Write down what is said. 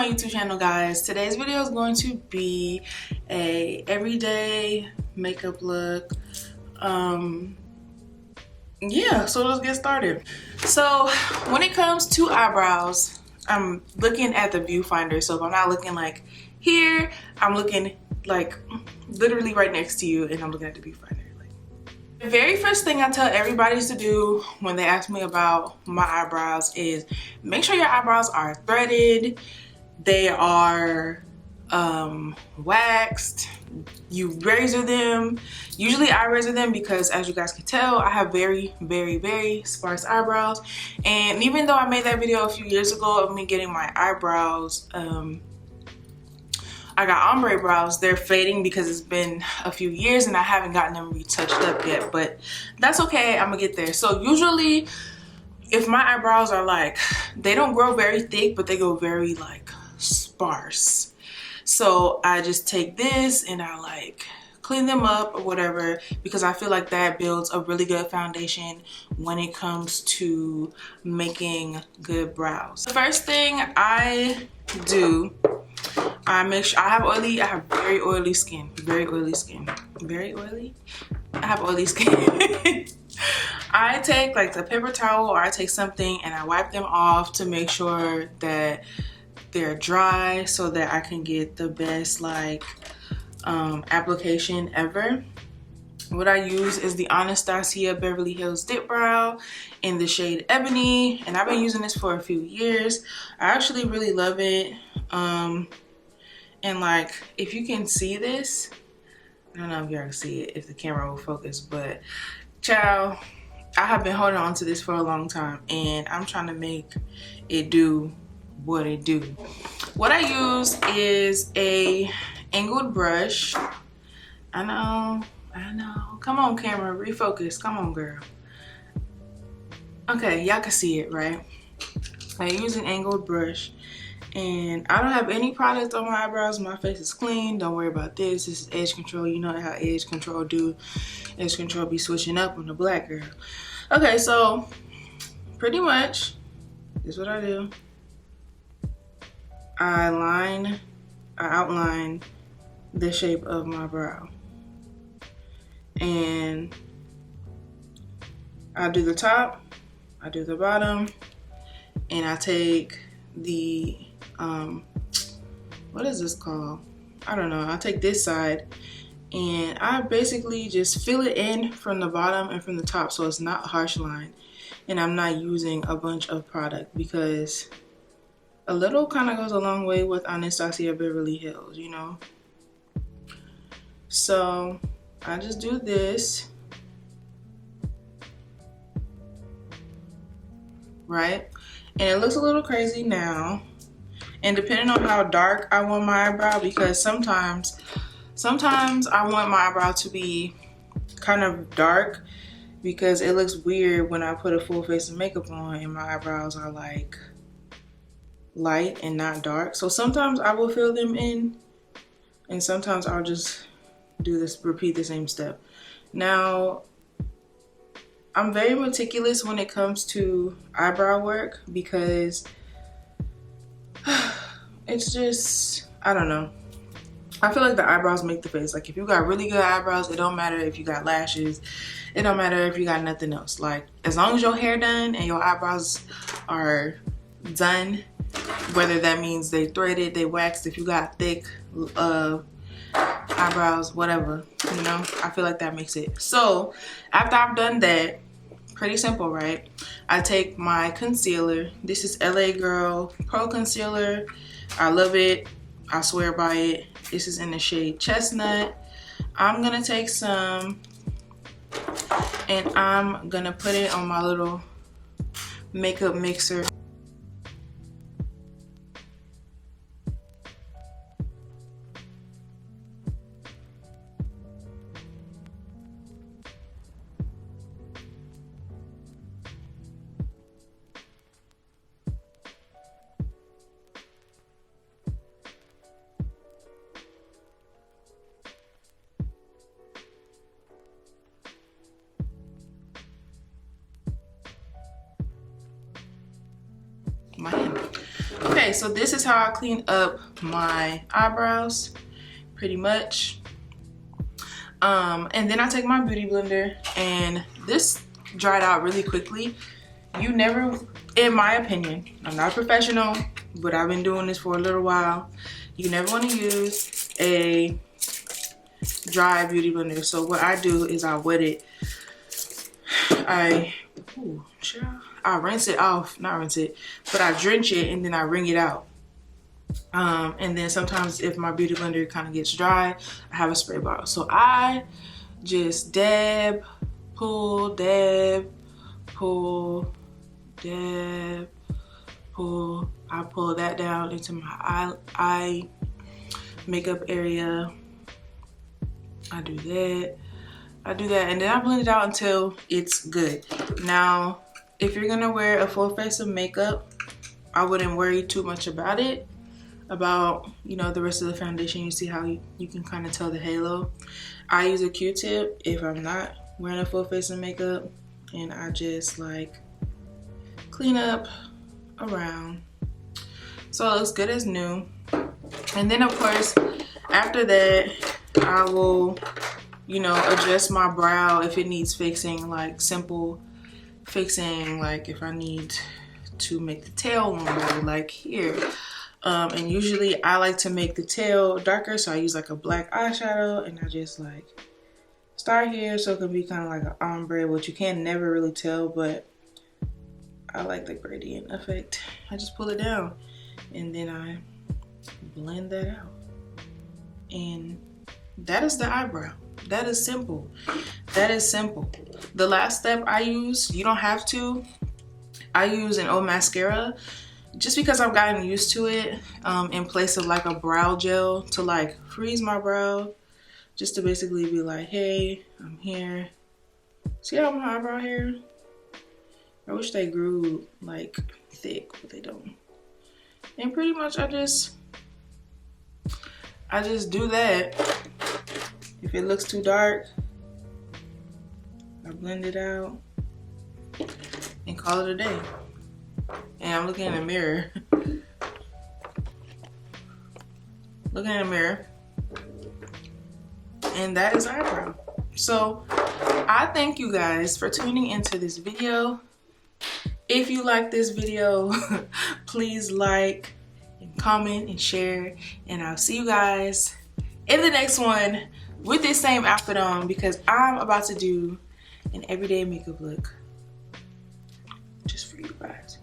my YouTube channel, guys. Today's video is going to be a everyday makeup look. Yeah, so let's get started. So when it comes to eyebrows, I'm looking at the viewfinder. So if I'm not looking like here, I'm looking like literally right next to you, and I'm looking at the viewfinder. The very first thing I tell everybody to do when they ask me about my eyebrows is make sure your eyebrows are threaded, they are waxed, you razor them. Usually I razor them because, as you guys can tell, I have very, very, very sparse eyebrows. And even though I made that video a few years ago of me getting my eyebrows, I got ombre brows. They're fading because it's been a few years and I haven't gotten them retouched up yet, but that's okay. I'm gonna get there. So usually if my eyebrows are like, they don't grow very thick, but they go very like sparse. So I just take this and I like clean them up or whatever, because I feel like that builds a really good foundation when it comes to making good brows. The first thing I do, I make sure I have very oily skin. Very oily skin. Very oily? I have oily skin. I take like the paper towel, or I take something and I wipe them off to make sure that they're dry so that I can get the best like application ever. What I use is the Anastasia Beverly Hills Dip Brow in the shade Ebony, and I've been using this for a few years. I actually really love it. And like, if you can see this, I don't know if y'all can see it, if the camera will focus, but child, I have been holding on to this for a long time and I'm trying to make it do what it do. What I use is a angled brush. I know. Come on, camera, refocus. Come on, girl. Okay, y'all can see it, right? I use an angled brush. And I don't have any product on my eyebrows. My face is clean. Don't worry about this. This is edge control. You know how edge control do. Edge control be switching up on the black girl. Okay, so pretty much this is what I do. I outline the shape of my brow. And I do the top, I do the bottom, and I take the what is this called? I don't know. I take this side and I basically just fill it in from the bottom and from the top, so it's not a harsh line, and I'm not using a bunch of product because a little kind of goes a long way with Anastasia Beverly Hills, you know. So I just do this, right? And it looks a little crazy now, and depending on how dark I want my eyebrow, because sometimes I want my eyebrow to be kind of dark because it looks weird when I put a full face of makeup on and my eyebrows are like light and not dark. So sometimes I will fill them in, and sometimes I'll just do this, repeat the same step. Now, I'm very meticulous when it comes to eyebrow work because it's just, I don't know. I feel like the eyebrows make the face. Like if you got really good eyebrows, it don't matter if you got lashes. It don't matter if you got nothing else. Like as long as your hair done and your eyebrows are done, whether that means they threaded, they waxed, if you got thick eyebrows, whatever, you know, I feel like that makes it. So after I've done that, pretty simple, right? I take my concealer. This is LA Girl Pro Concealer. I love it. I swear by it. This is in the shade Chestnut. I'm gonna take some and I'm gonna put it on my little makeup mixer. Okay, so this is how I clean up my eyebrows, pretty much. And then I take my beauty blender, and this dried out really quickly. You never, in my opinion, I'm not a professional, but I've been doing this for a little while. You never want to use a dry beauty blender. So what I do is I wet it. I rinse it off, not rinse it, but I drench it and then I wring it out. And then sometimes if my beauty blender kind of gets dry, I have a spray bottle. So I just dab, pull, dab, pull, dab, pull. I pull that down into my eye makeup area. I do that, and then I blend it out until it's good. Now, if you're gonna wear a full face of makeup, I wouldn't worry too much about it. About, you know, the rest of the foundation. You see how you can kind of tell the halo. I use a Q-tip if I'm not wearing a full face of makeup, and I just like clean up around so it looks good as new. And then of course after that I will, you know, adjust my brow if it needs fixing, like simple fixing, like if I need to make the tail longer, like here. And usually I like to make the tail darker, so I use like a black eyeshadow, and I just like start here so it can be kind of like an ombre, which you can never really tell, but I like the gradient effect. I just pull it down and then I blend that out, and that is the eyebrow. That is simple. That is simple. The last step I use, you don't have to, I use an old mascara just because I've gotten used to it, in place of like a brow gel to like freeze my brow, just to basically be like, hey, I'm here. See how my eyebrow hair? I wish they grew like thick, but they don't. And pretty much I just do that. If it looks too dark, I blend it out and call it a day. And I'm looking in the mirror. Looking in the mirror. And that is eyebrow. So I thank you guys for tuning into this video. If you like this video, please like and comment and share. And I'll see you guys in the next one with this same outfit on, because I'm about to do an everyday makeup look just for you guys.